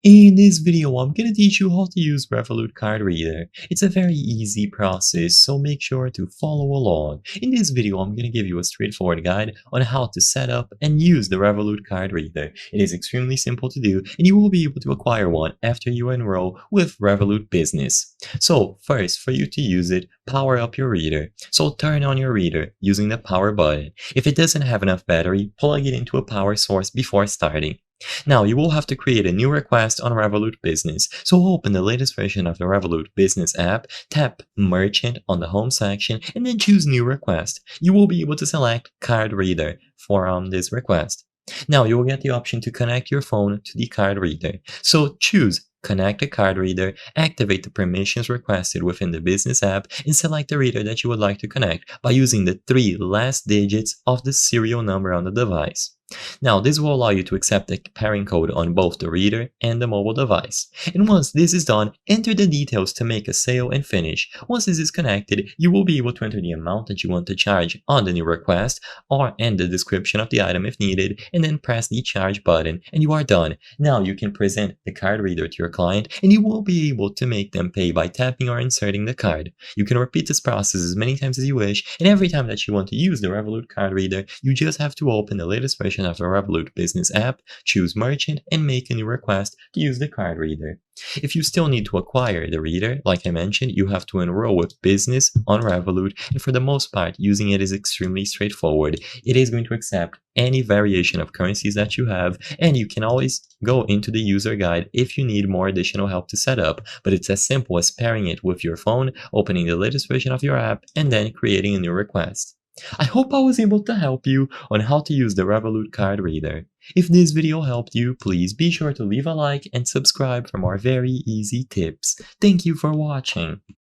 In this video, I'm gonna teach you how to use Revolut Card Reader. It's a very easy process, so make sure to follow along. In this video, I'm gonna give you a straightforward guide on how to set up and use the Revolut Card Reader. It is extremely simple to do, and you will be able to acquire one after you enroll with Revolut Business. So first, for you to use it, power up your reader. So turn on your reader using the power button. If it doesn't have enough battery, plug it into a power source before starting. Now, you will have to create a new request on Revolut Business, so open the latest version of the Revolut Business app, tap Merchant on the home section, and then choose New Request. You will be able to select Card Reader for this request. Now, you will get the option to connect your phone to the card reader. So choose Connect a card reader, activate the permissions requested within the business app, and select the reader that you would like to connect by using the 3 last digits of the serial number on the device. Now, this will allow you to accept the pairing code on both the reader and the mobile device. And once this is done, enter the details to make a sale and finish. Once this is connected, you will be able to enter the amount that you want to charge on the new request or and the description of the item if needed, and then press the charge button and you are done. Now you can present the card reader to your client and you will be able to make them pay by tapping or inserting the card. You can repeat this process as many times as you wish, and every time that you want to use the Revolut card reader, you just have to open the latest version of the Revolut Business app, choose Merchant, and make a new request to use the card reader. If you still need to acquire the reader, like I mentioned, you have to enroll with Business on Revolut, and for the most part, using it is extremely straightforward. It is going to accept any variation of currencies that you have, and you can always go into the user guide if you need more additional help to set up, but it's as simple as pairing it with your phone, opening the latest version of your app, and then creating a new request. I hope I was able to help you on how to use the Revolut card reader. If this video helped you, please be sure to leave a like and subscribe for more very easy tips. Thank you for watching.